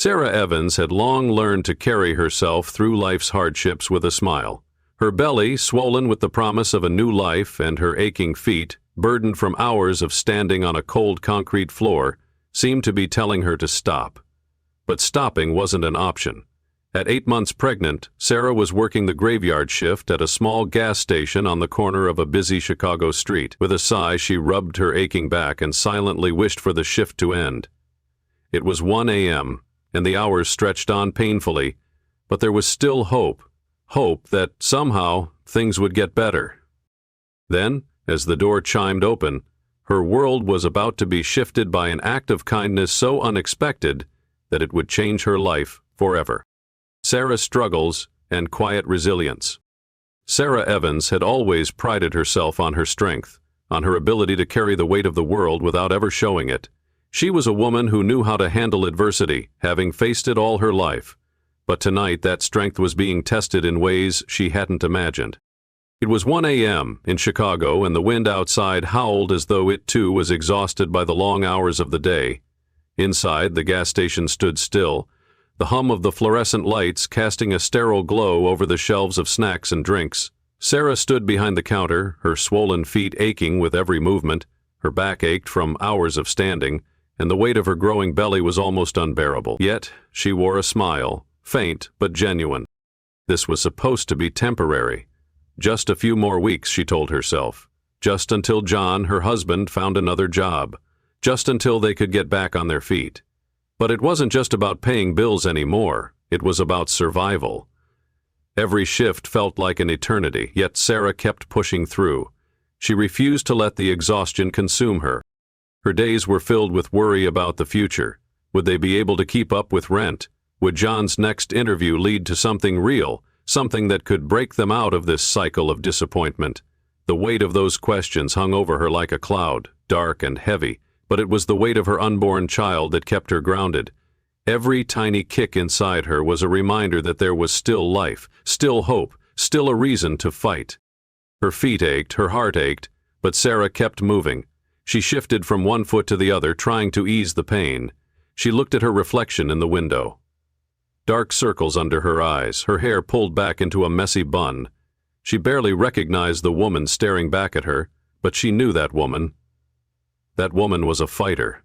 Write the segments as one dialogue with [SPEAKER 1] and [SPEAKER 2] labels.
[SPEAKER 1] Sarah Evans had long learned to carry herself through life's hardships with a smile. Her belly, swollen with the promise of a new life, and her aching feet, burdened from hours of standing on a cold concrete floor, seemed to be telling her to stop. But stopping wasn't an option. At 8 months pregnant, Sarah was working the graveyard shift at a small gas station on the corner of a busy Chicago street. With a sigh, she rubbed her aching back and silently wished for the shift to end. It was 1 a.m., and the hours stretched on painfully, but there was still hope. Hope that somehow things would get better. Then, as the door chimed open, her world was about to be shifted by an act of kindness so unexpected that it would change her life forever. Sarah's struggles and quiet resilience. Sarah Evans had always prided herself on her strength, on her ability to carry the weight of the world without ever showing it. She was a woman who knew how to handle adversity, having faced it all her life. But tonight that strength was being tested in ways she hadn't imagined. It was 1 a.m. in Chicago, and the wind outside howled as though it too was exhausted by the long hours of the day. Inside, the gas station stood still, the hum of the fluorescent lights casting a sterile glow over the shelves of snacks and drinks. Sarah stood behind the counter, her swollen feet aching with every movement. Her back ached from hours of standing, and the weight of her growing belly was almost unbearable. Yet, she wore a smile, faint but genuine. This was supposed to be temporary. Just a few more weeks, she told herself. Just until John, her husband, found another job. Just until they could get back on their feet. But it wasn't just about paying bills anymore. It was about survival. Every shift felt like an eternity, yet Sarah kept pushing through. She refused to let the exhaustion consume her. Her days were filled with worry about the future. Would they be able to keep up with rent? Would John's next interview lead to something real, something that could break them out of this cycle of disappointment? The weight of those questions hung over her like a cloud, dark and heavy, but it was the weight of her unborn child that kept her grounded. Every tiny kick inside her was a reminder that there was still life, still hope, still a reason to fight. Her feet ached, her heart ached, but Sarah kept moving. She shifted from one foot to the other, trying to ease the pain. She looked at her reflection in the window. Dark circles under her eyes, her hair pulled back into a messy bun. She barely recognized the woman staring back at her, but she knew that woman. That woman was a fighter.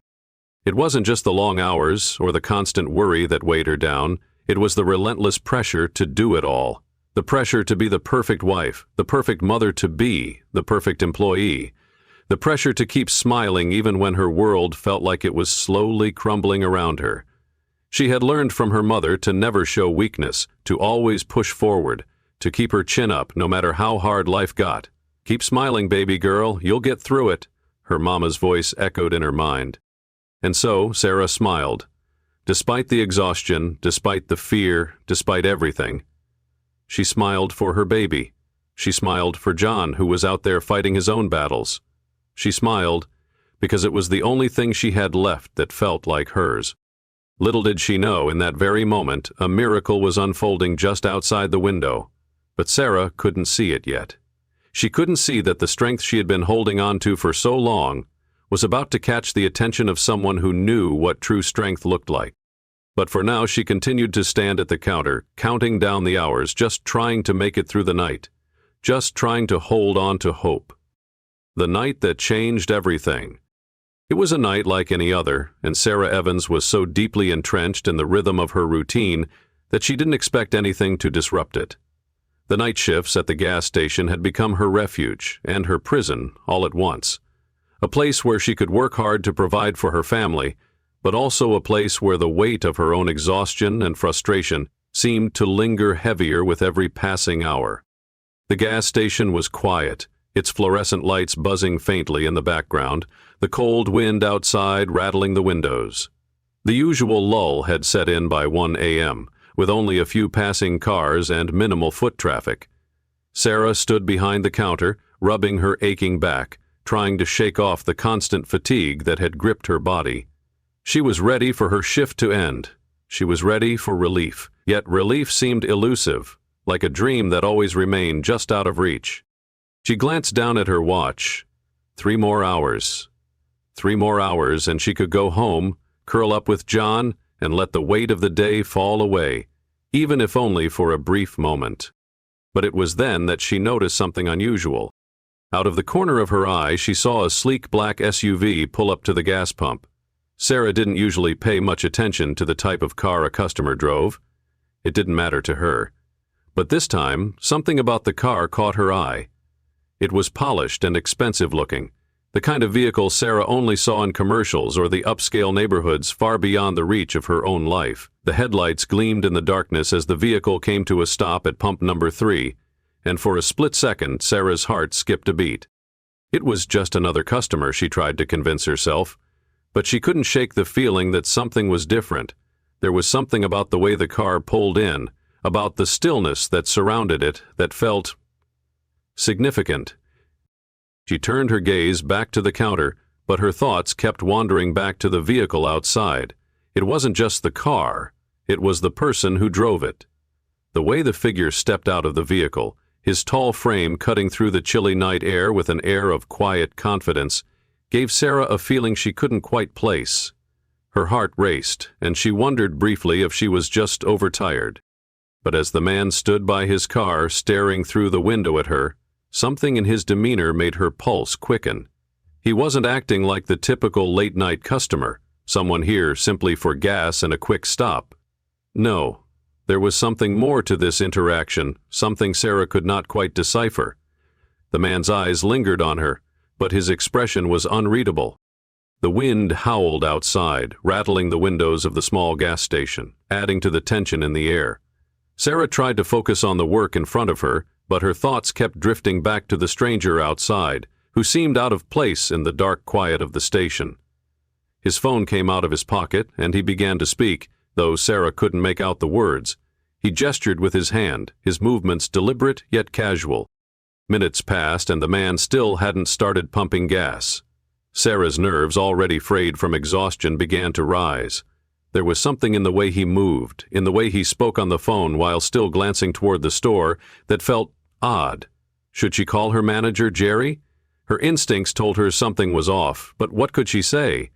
[SPEAKER 1] It wasn't just the long hours or the constant worry that weighed her down. It was the relentless pressure to do it all. The pressure to be the perfect wife, the perfect mother-to-be, the perfect employee. The pressure to keep smiling even when her world felt like it was slowly crumbling around her. She had learned from her mother to never show weakness, to always push forward, to keep her chin up no matter how hard life got. "Keep smiling, baby girl, you'll get through it," her mama's voice echoed in her mind. And so Sarah smiled. Despite the exhaustion, despite the fear, despite everything. She smiled for her baby. She smiled for John, who was out there fighting his own battles. She smiled because it was the only thing she had left that felt like hers. Little did she know, in that very moment, a miracle was unfolding just outside the window. But Sarah couldn't see it yet. She couldn't see that the strength she had been holding on to for so long was about to catch the attention of someone who knew what true strength looked like. But for now, she continued to stand at the counter, counting down the hours, just trying to make it through the night, just trying to hold on to hope. The night that changed everything. It was a night like any other, and Sarah Evans was so deeply entrenched in the rhythm of her routine that she didn't expect anything to disrupt it. The night shifts at the gas station had become her refuge and her prison all at once. A place where she could work hard to provide for her family, but also a place where the weight of her own exhaustion and frustration seemed to linger heavier with every passing hour. The gas station was quiet, its fluorescent lights buzzing faintly in the background, the cold wind outside rattling the windows. The usual lull had set in by 1 a.m., with only a few passing cars and minimal foot traffic. Sarah stood behind the counter, rubbing her aching back, trying to shake off the constant fatigue that had gripped her body. She was ready for her shift to end. She was ready for relief, yet relief seemed elusive, like a dream that always remained just out of reach. She glanced down at her watch. 3 more hours. 3 more hours, and she could go home, curl up with John, and let the weight of the day fall away, even if only for a brief moment. But it was then that she noticed something unusual. Out of the corner of her eye, she saw a sleek black SUV pull up to the gas pump. Sarah didn't usually pay much attention to the type of car a customer drove. It didn't matter to her. But this time, something about the car caught her eye. It was polished and expensive looking, the kind of vehicle Sarah only saw in commercials or the upscale neighborhoods far beyond the reach of her own life. The headlights gleamed in the darkness as the vehicle came to a stop at pump number 3, and for a split second, Sarah's heart skipped a beat. It was just another customer, she tried to convince herself, but she couldn't shake the feeling that something was different. There was something about the way the car pulled in, about the stillness that surrounded it, that felt significant. She turned her gaze back to the counter, but her thoughts kept wandering back to the vehicle outside. It wasn't just the car, it was the person who drove it. The way the figure stepped out of the vehicle, his tall frame cutting through the chilly night air with an air of quiet confidence, gave Sarah a feeling she couldn't quite place. Her heart raced, and she wondered briefly if she was just overtired. But as the man stood by his car, staring through the window at her, something in his demeanor made her pulse quicken. He wasn't acting like the typical late-night customer, someone here simply for gas and a quick stop. No, there was something more to this interaction, something Sarah could not quite decipher. The man's eyes lingered on her, but his expression was unreadable. The wind howled outside, rattling the windows of the small gas station, adding to the tension in the air. Sarah tried to focus on the work in front of her, but her thoughts kept drifting back to the stranger outside, who seemed out of place in the dark quiet of the station. His phone came out of his pocket, and he began to speak, though Sarah couldn't make out the words. He gestured with his hand, his movements deliberate yet casual. Minutes passed, and the man still hadn't started pumping gas. Sarah's nerves, already frayed from exhaustion, began to rise. There was something in the way he moved, in the way he spoke on the phone while still glancing toward the store, that felt odd. Should she call her manager, Jerry? Her instincts told her something was off, but what could she say?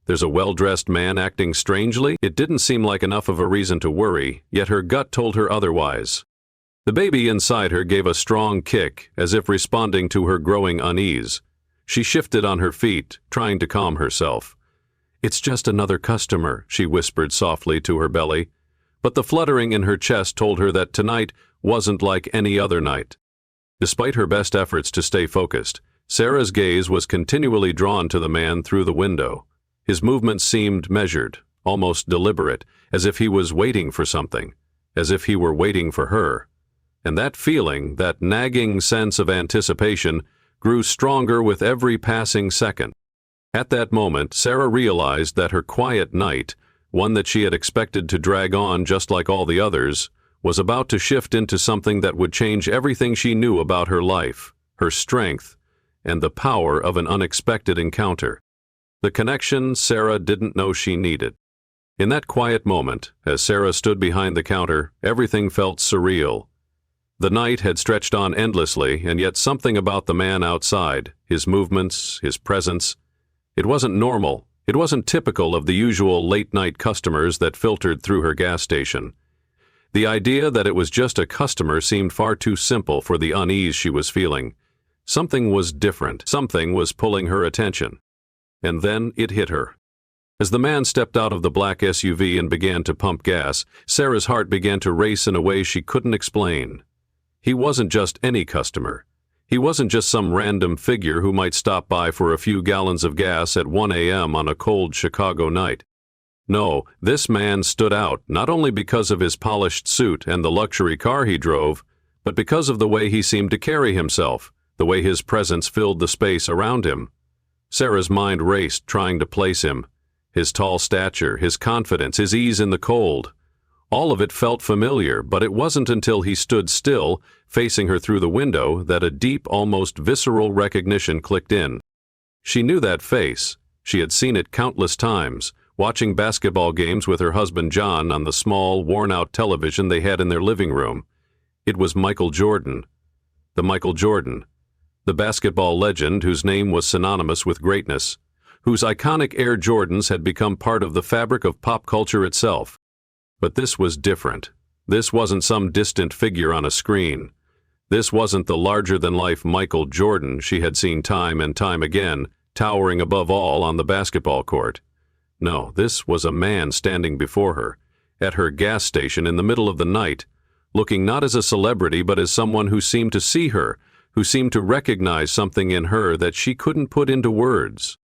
[SPEAKER 1] There's a well-dressed man acting strangely? It didn't seem like enough of a reason to worry, yet her gut told her otherwise. The baby inside her gave a strong kick, as if responding to her growing unease. She shifted on her feet, trying to calm herself. "It's just another customer," she whispered softly to her belly. But the fluttering in her chest told her that tonight wasn't like any other night. Despite her best efforts to stay focused, Sarah's gaze was continually drawn to the man through the window. His movements seemed measured, almost deliberate, as if he was waiting for something, as if he were waiting for her. And that feeling, that nagging sense of anticipation, grew stronger with every passing second. At that moment, Sarah realized that her quiet night, one that she had expected to drag on just like all the others, was about to shift into something that would change everything she knew about her life, her strength, and the power of an unexpected encounter. The connection Sarah didn't know she needed. In that quiet moment, as Sarah stood behind the counter, everything felt surreal. The night had stretched on endlessly, and yet something about the man outside, his movements, his presence, it wasn't normal. It wasn't typical of the usual late-night customers that filtered through her gas station. The idea that it was just a customer seemed far too simple for the unease she was feeling. Something was different. Something was pulling her attention. And then it hit her. As the man stepped out of the black SUV and began to pump gas, Sarah's heart began to race in a way she couldn't explain. He wasn't just any customer. He wasn't just some random figure who might stop by for a few gallons of gas at 1 a.m. on a cold Chicago night. No, this man stood out, not only because of his polished suit and the luxury car he drove, but because of the way he seemed to carry himself, the way his presence filled the space around him. Sarah's mind raced, trying to place him. His tall stature, his confidence, his ease in the cold. All of it felt familiar, but it wasn't until he stood still, facing her through the window, that a deep, almost visceral recognition clicked in. She knew that face. She had seen it countless times, watching basketball games with her husband John on the small, worn-out television they had in their living room. It was Michael Jordan. The Michael Jordan, the basketball legend whose name was synonymous with greatness, whose iconic Air Jordans had become part of the fabric of pop culture itself. But this was different. This wasn't some distant figure on a screen. This wasn't the larger-than-life Michael Jordan she had seen time and time again, towering above all on the basketball court. No, this was a man standing before her, at her gas station in the middle of the night, looking not as a celebrity but as someone who seemed to see her, who seemed to recognize something in her that she couldn't put into words.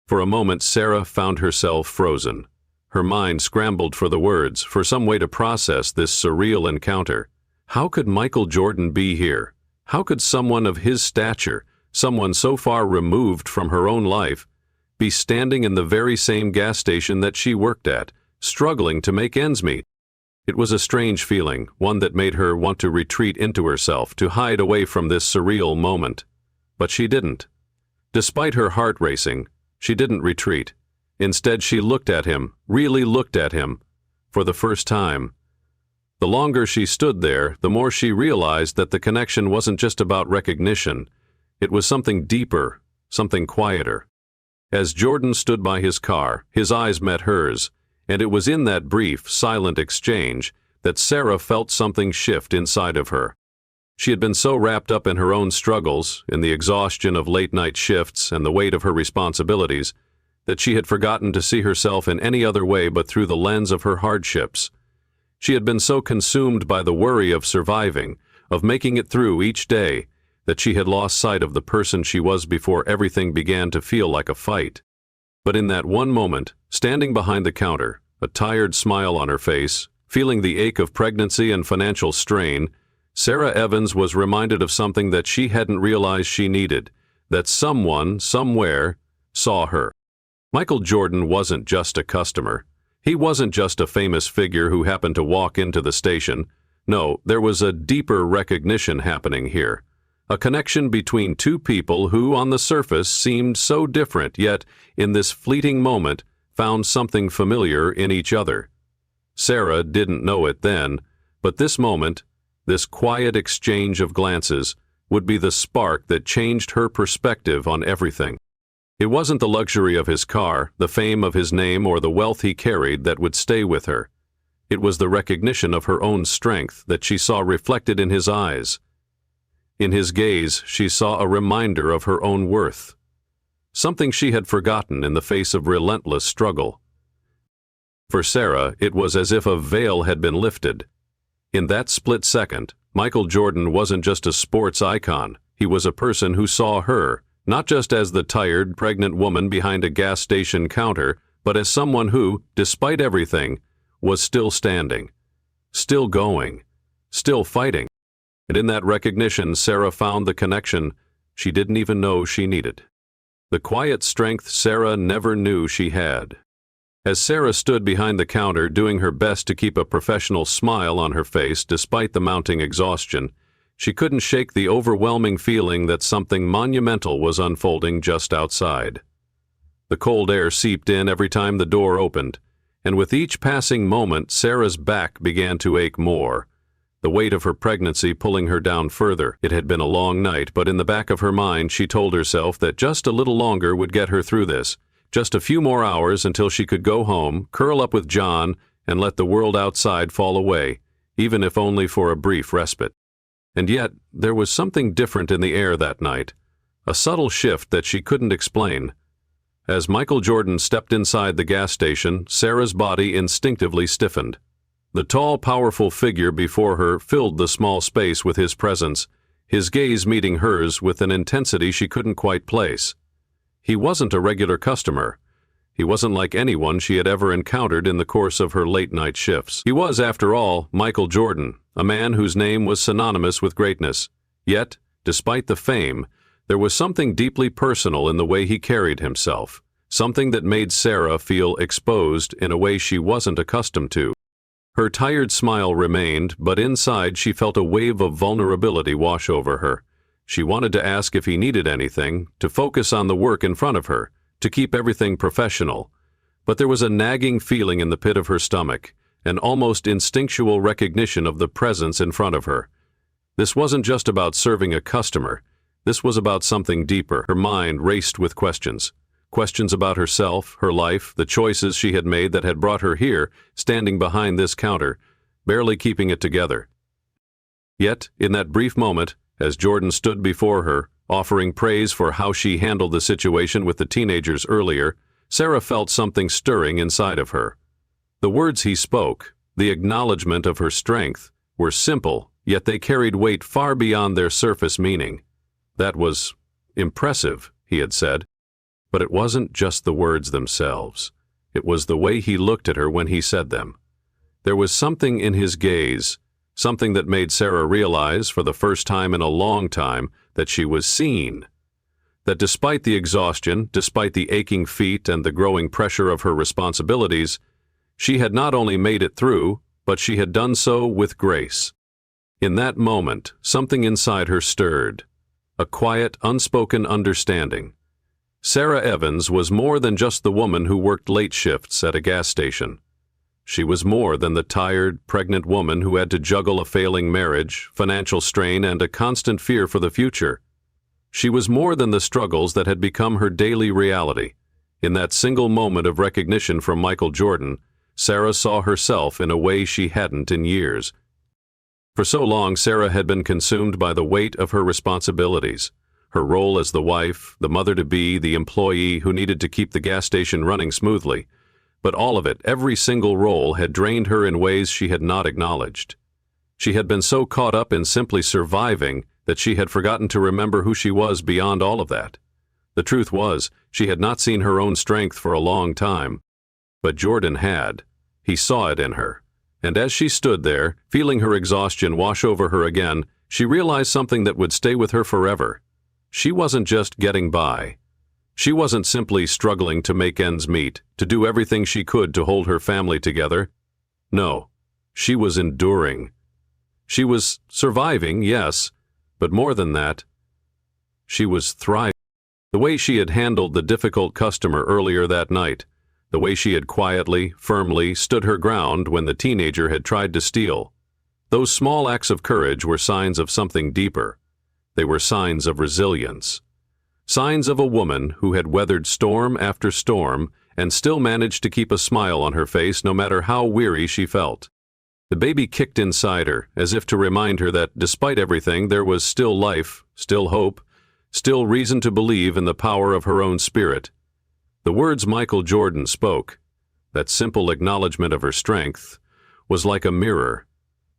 [SPEAKER 1] For a moment, Sarah found herself frozen. Her mind scrambled for the words, for some way to process this surreal encounter. How could Michael Jordan be here? How could someone of his stature, someone so far removed from her own life, be standing in the very same gas station that she worked at, struggling to make ends meet? It was a strange feeling, one that made her want to retreat into herself, to hide away from this surreal moment. But she didn't. Despite her heart racing, she didn't retreat. Instead, she looked at him, really looked at him, for the first time. The longer she stood there, the more she realized that the connection wasn't just about recognition. It was something deeper, something quieter. As Jordan stood by his car, his eyes met hers, and it was in that brief, silent exchange that Sarah felt something shift inside of her. She had been so wrapped up in her own struggles, in the exhaustion of late-night shifts and the weight of her responsibilities, that she had forgotten to see herself in any other way but through the lens of her hardships. She had been so consumed by the worry of surviving, of making it through each day, that she had lost sight of the person she was before everything began to feel like a fight. But in that one moment, standing behind the counter, a tired smile on her face, feeling the ache of pregnancy and financial strain, Sarah Evans was reminded of something that she hadn't realized she needed, that someone, somewhere, saw her. Michael Jordan wasn't just a customer. He wasn't just a famous figure who happened to walk into the station. No, there was a deeper recognition happening here. A connection between two people who, on the surface, seemed so different, yet, in this fleeting moment, found something familiar in each other. Sarah didn't know it then, but this moment, this quiet exchange of glances, would be the spark that changed her perspective on everything. It wasn't the luxury of his car, the fame of his name, or the wealth he carried that would stay with her. It was the recognition of her own strength that she saw reflected in his eyes. In his gaze, she saw a reminder of her own worth, something she had forgotten in the face of relentless struggle. For Sarah, it was as if a veil had been lifted. In that split second, Michael Jordan wasn't just a sports icon. He was a person who saw her, not just as the tired, pregnant woman behind a gas station counter, but as someone who, despite everything, was still standing, still going, still fighting. And in that recognition, Sarah found the connection she didn't even know she needed. The quiet strength Sarah never knew she had. As Sarah stood behind the counter doing her best to keep a professional smile on her face despite the mounting exhaustion, she couldn't shake the overwhelming feeling that something monumental was unfolding just outside. The cold air seeped in every time the door opened, and with each passing moment, Sarah's back began to ache more, the weight of her pregnancy pulling her down further. It had been a long night, but in the back of her mind, she told herself that just a little longer would get her through this, just a few more hours until she could go home, curl up with John, and let the world outside fall away, even if only for a brief respite. And yet, there was something different in the air that night, a subtle shift that she couldn't explain. As Michael Jordan stepped inside the gas station, Sarah's body instinctively stiffened. The tall, powerful figure before her filled the small space with his presence, his gaze meeting hers with an intensity she couldn't quite place. He wasn't a regular customer. He wasn't like anyone she had ever encountered in the course of her late-night shifts. He was, after all, Michael Jordan, a man whose name was synonymous with greatness. Yet, despite the fame, there was something deeply personal in the way he carried himself, something that made Sarah feel exposed in a way she wasn't accustomed to. Her tired smile remained, but inside she felt a wave of vulnerability wash over her. She wanted to ask if he needed anything, to focus on the work in front of her, to keep everything professional. But there was a nagging feeling in the pit of her stomach, an almost instinctual recognition of the presence in front of her. This wasn't just about serving a customer. This was about something deeper. Her mind raced with questions. questions about herself, her life, the choices she had made that had brought her here, standing behind this counter, barely keeping it together. Yet, in that brief moment, as Jordan stood before her, offering praise for how she handled the situation with the teenagers earlier, Sarah felt something stirring inside of her. The words he spoke, the acknowledgement of her strength, were simple, yet they carried weight far beyond their surface meaning. That was impressive, he had said. But it wasn't just the words themselves. It was the way he looked at her when he said them. There was something in his gaze, something that made Sarah realize, for the first time in a long time, that she was seen. That despite the exhaustion, despite the aching feet and the growing pressure of her responsibilities, she had not only made it through, but she had done so with grace. In that moment, something inside her stirred. A quiet, unspoken understanding. Sarah Evans was more than just the woman who worked late shifts at a gas station. She was more than the tired, pregnant woman who had to juggle a failing marriage, financial strain, and a constant fear for the future. She was more than the struggles that had become her daily reality. In that single moment of recognition from Michael Jordan, Sarah saw herself in a way she hadn't in years. For so long, Sarah had been consumed by the weight of her responsibilities. Her role as the wife, the mother-to-be, the employee who needed to keep the gas station running smoothly. But all of it, every single role, had drained her in ways she had not acknowledged. She had been so caught up in simply surviving that she had forgotten to remember who she was beyond all of that. The truth was, she had not seen her own strength for a long time. But Jordan had. He saw it in her. And as she stood there, feeling her exhaustion wash over her again, she realized something that would stay with her forever. She wasn't just getting by. She wasn't simply struggling to make ends meet, to do everything she could to hold her family together. No, she was enduring. She was surviving, yes, but more than that, she was thriving. The way she had handled the difficult customer earlier that night, the way she had quietly, firmly stood her ground when the teenager had tried to steal. Those small acts of courage were signs of something deeper. They were signs of resilience. Signs of a woman who had weathered storm after storm and still managed to keep a smile on her face no matter how weary she felt. The baby kicked inside her, as if to remind her that despite everything there was still life, still hope, still reason to believe in the power of her own spirit. The words Michael Jordan spoke, that simple acknowledgement of her strength, was like a mirror,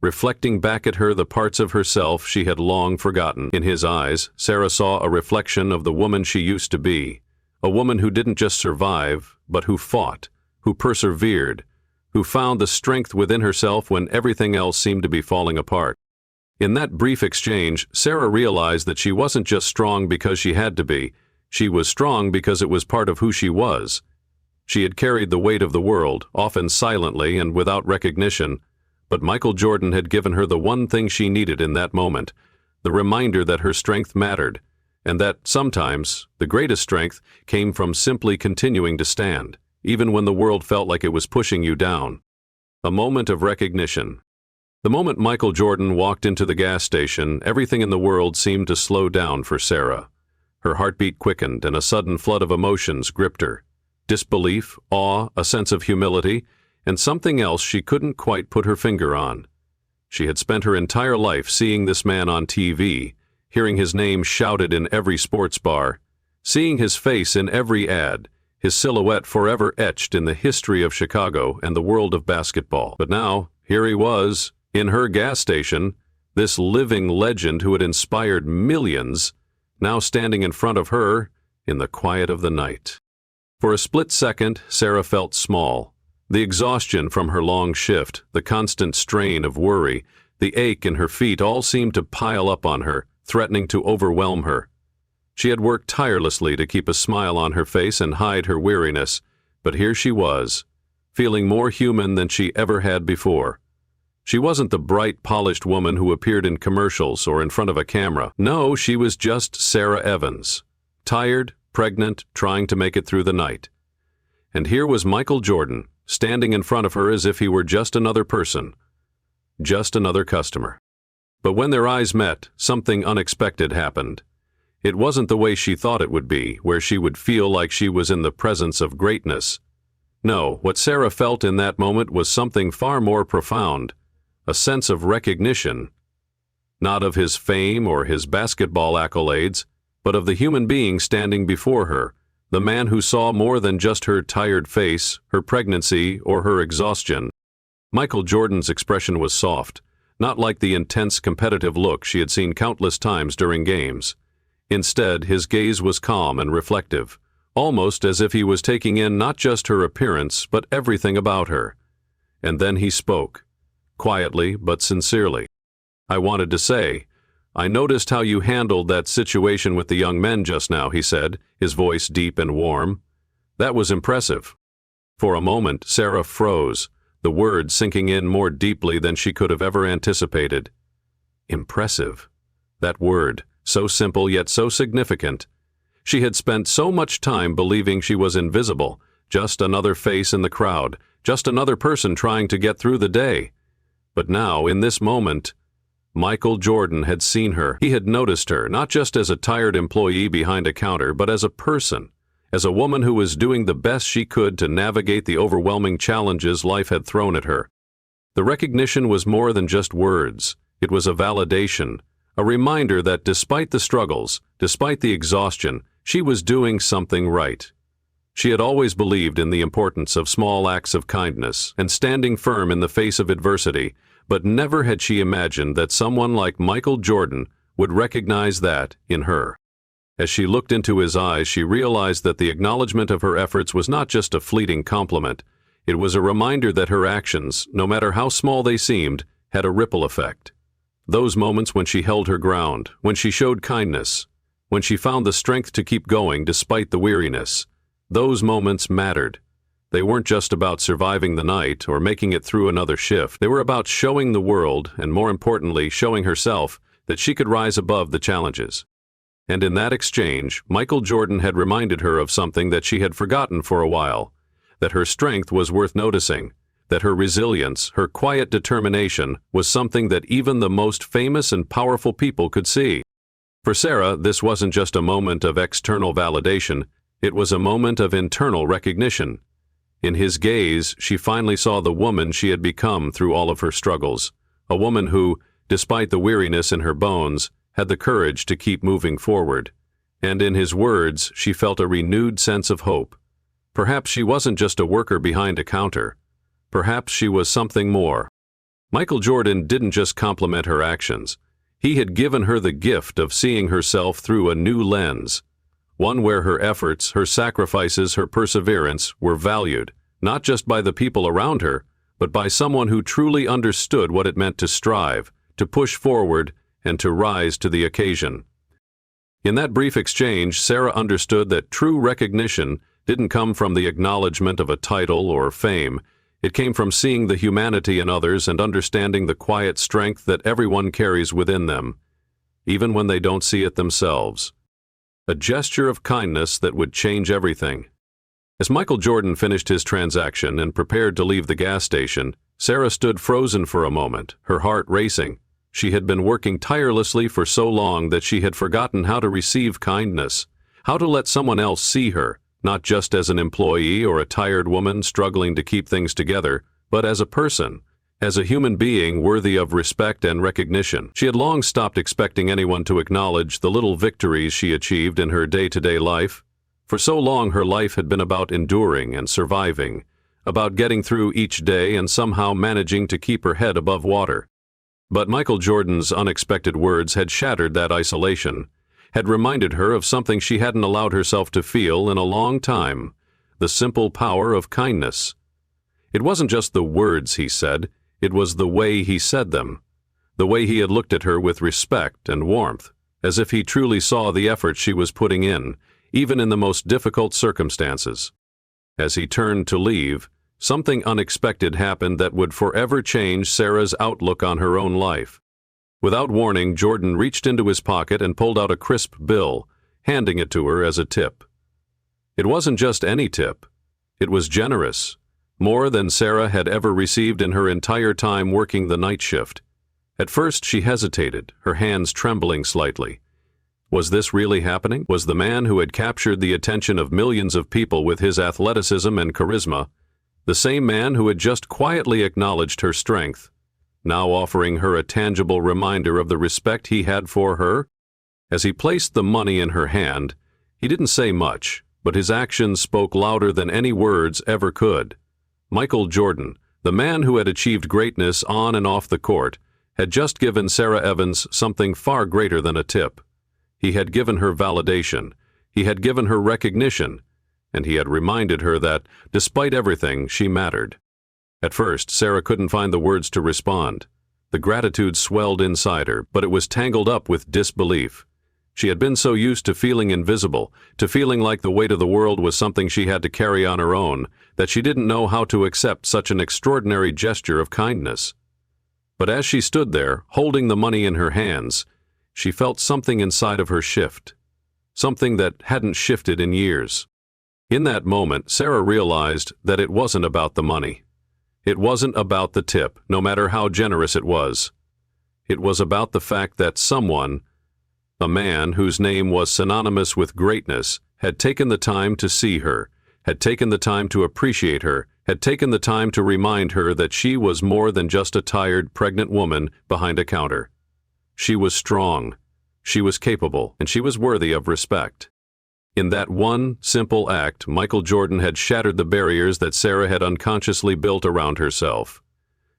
[SPEAKER 1] reflecting back at her the parts of herself she had long forgotten. In his eyes, Sarah saw a reflection of the woman she used to be, a woman who didn't just survive, but who fought, who persevered, who found the strength within herself when everything else seemed to be falling apart. In that brief exchange, Sarah realized that she wasn't just strong because she had to be. She was strong because it was part of who she was. She had carried the weight of the world, often silently and without recognition, but Michael Jordan had given her the one thing she needed in that moment, the reminder that her strength mattered, and that sometimes the greatest strength came from simply continuing to stand, even when the world felt like it was pushing you down. A moment of recognition. The moment Michael Jordan walked into the gas station, everything in the world seemed to slow down for Sarah. Her heartbeat quickened and a sudden flood of emotions gripped her. Disbelief, awe, a sense of humility, and something else she couldn't quite put her finger on. She had spent her entire life seeing this man on TV, hearing his name shouted in every sports bar, seeing his face in every ad, his silhouette forever etched in the history of Chicago and the world of basketball. But now, here he was, in her gas station, this living legend who had inspired millions, now standing in front of her in the quiet of the night. For a split second, Sarah felt small. The exhaustion from her long shift, the constant strain of worry, the ache in her feet all seemed to pile up on her, threatening to overwhelm her. She had worked tirelessly to keep a smile on her face and hide her weariness, but here she was, feeling more human than she ever had before. She wasn't the bright, polished woman who appeared in commercials or in front of a camera. No, she was just Sarah Evans, tired, pregnant, trying to make it through the night. And here was Michael Jordan, standing in front of her as if he were just another person, just another customer. But when their eyes met, something unexpected happened. It wasn't the way she thought it would be, where she would feel like she was in the presence of greatness. No, what Sarah felt in that moment was something far more profound, a sense of recognition. Not of his fame or his basketball accolades, but of the human being standing before her, the man who saw more than just her tired face, her pregnancy, or her exhaustion. Michael Jordan's expression was soft, not like the intense competitive look she had seen countless times during games. Instead, his gaze was calm and reflective, almost as if he was taking in not just her appearance, but everything about her. And then he spoke, quietly but sincerely. "I wanted to say, I noticed how you handled that situation with the young men just now," he said, his voice deep and warm. "That was impressive." For a moment, Sarah froze, the words sinking in more deeply than she could have ever anticipated. Impressive. That word, so simple yet so significant. She had spent so much time believing she was invisible, just another face in the crowd, just another person trying to get through the day. But now, in this moment, Michael Jordan had seen her. He had noticed her, not just as a tired employee behind a counter, but as a person, as a woman who was doing the best she could to navigate the overwhelming challenges life had thrown at her. The recognition was more than just words. It was a validation, a reminder that despite the struggles, despite the exhaustion, she was doing something right. She had always believed in the importance of small acts of kindness and standing firm in the face of adversity, but never had she imagined that someone like Michael Jordan would recognize that in her. As she looked into his eyes, she realized that the acknowledgement of her efforts was not just a fleeting compliment. It was a reminder that her actions, no matter how small they seemed, had a ripple effect. Those moments when she held her ground, when she showed kindness, when she found the strength to keep going despite the weariness, those moments mattered. They weren't just about surviving the night or making it through another shift. They were about showing the world, and more importantly, showing herself, that she could rise above the challenges. And in that exchange, Michael Jordan had reminded her of something that she had forgotten for a while, that her strength was worth noticing, that her resilience, her quiet determination, was something that even the most famous and powerful people could see. For Sarah, this wasn't just a moment of external validation, it was a moment of internal recognition. In his gaze, she finally saw the woman she had become through all of her struggles, a woman who, despite the weariness in her bones, had the courage to keep moving forward. And in his words, she felt a renewed sense of hope. Perhaps she wasn't just a worker behind a counter. Perhaps she was something more. Michael Jordan didn't just compliment her actions. He had given her the gift of seeing herself through a new lens, one where her efforts, her sacrifices, her perseverance were valued, not just by the people around her, but by someone who truly understood what it meant to strive, to push forward, and to rise to the occasion. In that brief exchange, Sarah understood that true recognition didn't come from the acknowledgement of a title or fame. It came from seeing the humanity in others and understanding the quiet strength that everyone carries within them, even when they don't see it themselves. A gesture of kindness that would change everything. As Michael Jordan finished his transaction and prepared to leave the gas station, Sarah stood frozen for a moment, her heart racing. She had been working tirelessly for so long that she had forgotten how to receive kindness, how to let someone else see her, not just as an employee or a tired woman struggling to keep things together, but as a person, as a human being worthy of respect and recognition. She had long stopped expecting anyone to acknowledge the little victories she achieved in her day-to-day life. For so long her life had been about enduring and surviving, about getting through each day and somehow managing to keep her head above water. But Michael Jordan's unexpected words had shattered that isolation, had reminded her of something she hadn't allowed herself to feel in a long time, the simple power of kindness. It wasn't just the words he said, it was the way he said them, the way he had looked at her with respect and warmth, as if he truly saw the effort she was putting in, even in the most difficult circumstances. As he turned to leave, something unexpected happened that would forever change Sarah's outlook on her own life. Without warning, Jordan reached into his pocket and pulled out a crisp bill, handing it to her as a tip. It wasn't just any tip. It was generous, more than Sarah had ever received in her entire time working the night shift. At first she hesitated, her hands trembling slightly. Was this really happening? Was the man who had captured the attention of millions of people with his athleticism and charisma, the same man who had just quietly acknowledged her strength, now offering her a tangible reminder of the respect he had for her? As he placed the money in her hand, he didn't say much, but his actions spoke louder than any words ever could. Michael Jordan, the man who had achieved greatness on and off the court, had just given Sarah Evans something far greater than a tip. He had given her validation, he had given her recognition, and he had reminded her that, despite everything, she mattered. At first, Sarah couldn't find the words to respond. The gratitude swelled inside her, but it was tangled up with disbelief. She had been so used to feeling invisible, to feeling like the weight of the world was something she had to carry on her own, that she didn't know how to accept such an extraordinary gesture of kindness. But as she stood there, holding the money in her hands, she felt something inside of her shift, something that hadn't shifted in years. In that moment, Sarah realized that it wasn't about the money. It wasn't about the tip, no matter how generous it was. It was about the fact that someone, a man whose name was synonymous with greatness, had taken the time to see her, had taken the time to appreciate her, had taken the time to remind her that she was more than just a tired, pregnant woman behind a counter. She was strong, she was capable, and she was worthy of respect. In that one simple act, Michael Jordan had shattered the barriers that Sarah had unconsciously built around herself.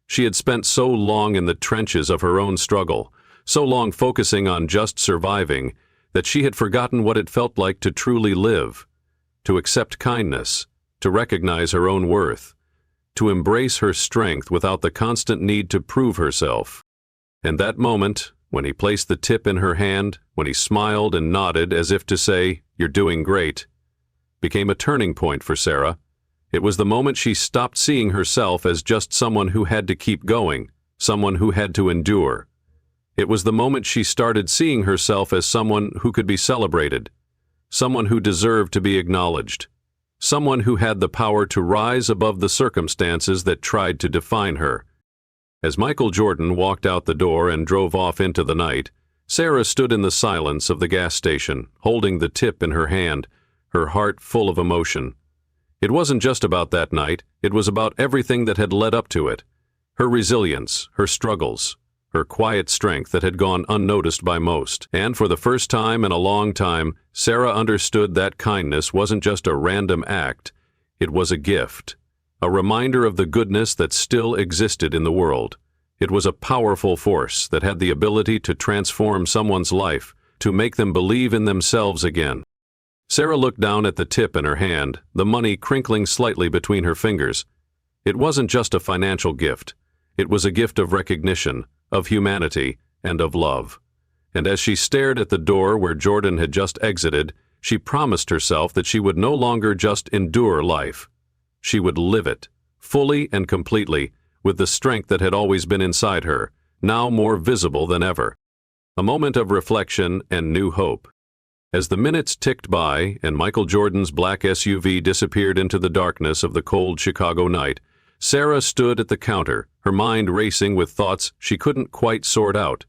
[SPEAKER 1] She had spent so long in the trenches of her own struggle, so long focusing on just surviving, that she had forgotten what it felt like to truly live, to accept kindness, to recognize her own worth, to embrace her strength without the constant need to prove herself. And that moment, when he placed the tip in her hand, when he smiled and nodded as if to say, "You're doing great," became a turning point for Sarah. It was the moment she stopped seeing herself as just someone who had to keep going, someone who had to endure. It was the moment she started seeing herself as someone who could be celebrated, someone who deserved to be acknowledged, someone who had the power to rise above the circumstances that tried to define her. As Michael Jordan walked out the door and drove off into the night, Sarah stood in the silence of the gas station, holding the tip in her hand, her heart full of emotion. It wasn't just about that night, it was about everything that had led up to it. Her resilience, her struggles, her quiet strength that had gone unnoticed by most. And for the first time in a long time, Sarah understood that kindness wasn't just a random act, it was a gift, a reminder of the goodness that still existed in the world. It was a powerful force that had the ability to transform someone's life, to make them believe in themselves again. Sarah looked down at the tip in her hand, the money crinkling slightly between her fingers. It wasn't just a financial gift. It was a gift of recognition, of humanity, and of love. And as she stared at the door where Jordan had just exited, she promised herself that she would no longer just endure life. She would live it, fully and completely, with the strength that had always been inside her, now more visible than ever. A moment of reflection and new hope. As the minutes ticked by and Michael Jordan's black SUV disappeared into the darkness of the cold Chicago night, Sarah stood at the counter, her mind racing with thoughts she couldn't quite sort out.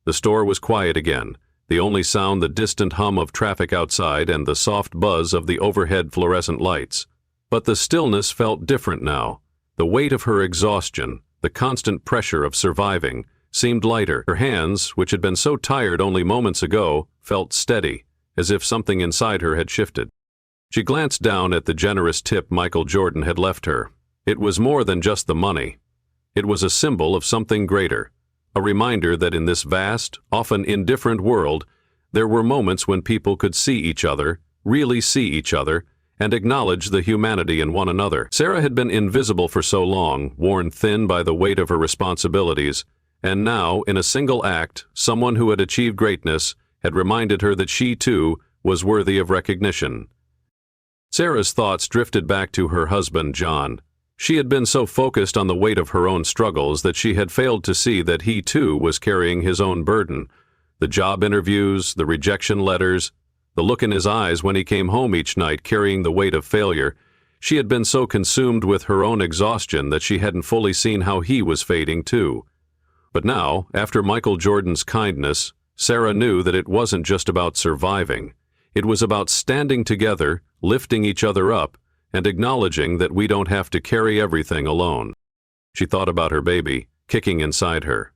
[SPEAKER 1] The store was quiet again, the only sound the distant hum of traffic outside and the soft buzz of the overhead fluorescent lights. But the stillness felt different now. The weight of her exhaustion, the constant pressure of surviving, seemed lighter. Her hands, which had been so tired only moments ago, felt steady, as if something inside her had shifted. She glanced down at the generous tip Michael Jordan had left her. It was more than just the money. It was a symbol of something greater, a reminder that in this vast, often indifferent world, there were moments when people could see each other, really see each other, and acknowledge the humanity in one another. Sarah had been invisible for so long, worn thin by the weight of her responsibilities, and now, in a single act, someone who had achieved greatness had reminded her that she, too, was worthy of recognition. Sarah's thoughts drifted back to her husband, John. She had been so focused on the weight of her own struggles that she had failed to see that he, too, was carrying his own burden. The job interviews, the rejection letters, the look in his eyes when he came home each night carrying the weight of failure. She had been so consumed with her own exhaustion that she hadn't fully seen how he was fading too. But now, after Michael Jordan's kindness, Sarah knew that it wasn't just about surviving. It was about standing together, lifting each other up, and acknowledging that we don't have to carry everything alone. She thought about her baby, kicking inside her.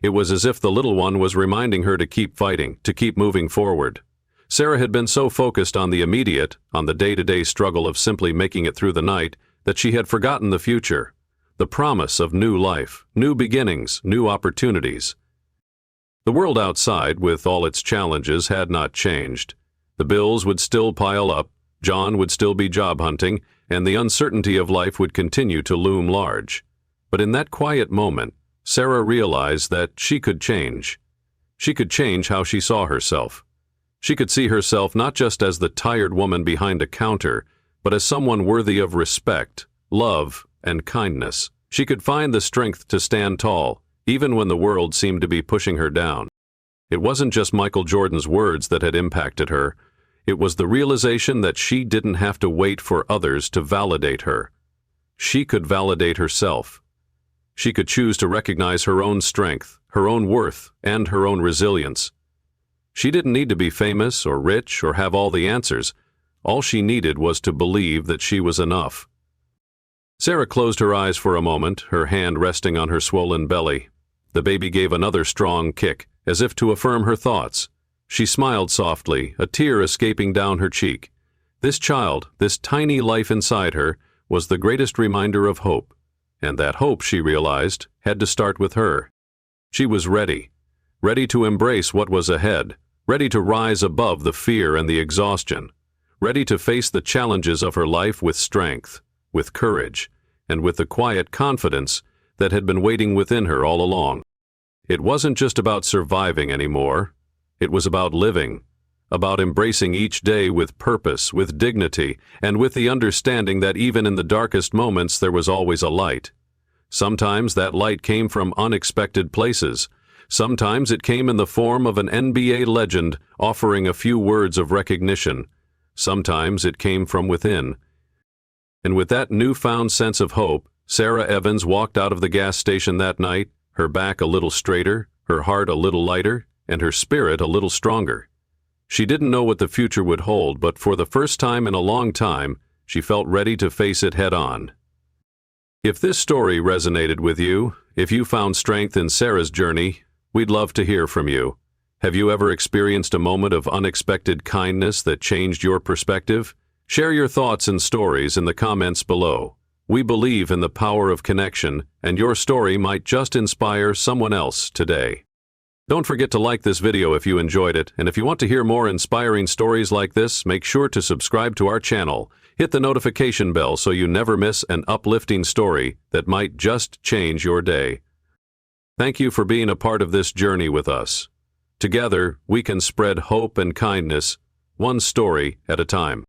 [SPEAKER 1] It was as if the little one was reminding her to keep fighting, to keep moving forward. Sarah had been so focused on the immediate, on the day-to-day struggle of simply making it through the night, that she had forgotten the future, the promise of new life, new beginnings, new opportunities. The world outside, with all its challenges, had not changed. The bills would still pile up, John would still be job hunting, and the uncertainty of life would continue to loom large. But in that quiet moment, Sarah realized that she could change. She could change how she saw herself. She could see herself not just as the tired woman behind a counter, but as someone worthy of respect, love, and kindness. She could find the strength to stand tall, even when the world seemed to be pushing her down. It wasn't just Michael Jordan's words that had impacted her. It was the realization that she didn't have to wait for others to validate her. She could validate herself. She could choose to recognize her own strength, her own worth, and her own resilience. She didn't need to be famous or rich or have all the answers. All she needed was to believe that she was enough. Sarah closed her eyes for a moment, her hand resting on her swollen belly. The baby gave another strong kick, as if to affirm her thoughts. She smiled softly, a tear escaping down her cheek. This child, this tiny life inside her, was the greatest reminder of hope. And that hope, she realized, had to start with her. She was ready to embrace what was ahead, ready to rise above the fear and the exhaustion, ready to face the challenges of her life with strength, with courage, and with the quiet confidence that had been waiting within her all along. It wasn't just about surviving anymore. It was about living, about embracing each day with purpose, with dignity, and with the understanding that even in the darkest moments there was always a light. Sometimes that light came from unexpected places. Sometimes it came in the form of an NBA legend offering a few words of recognition. Sometimes it came from within. And with that newfound sense of hope, Sarah Evans walked out of the gas station that night, her back a little straighter, her heart a little lighter, and her spirit a little stronger. She didn't know what the future would hold, but for the first time in a long time, she felt ready to face it head on. If this story resonated with you, if you found strength in Sarah's journey, we'd love to hear from you. Have you ever experienced a moment of unexpected kindness that changed your perspective? Share your thoughts and stories in the comments below. We believe in the power of connection, and your story might just inspire someone else today. Don't forget to like this video if you enjoyed it, and if you want to hear more inspiring stories like this, make sure to subscribe to our channel. Hit the notification bell so you never miss an uplifting story that might just change your day. Thank you for being a part of this journey with us. Together, we can spread hope and kindness, one story at a time.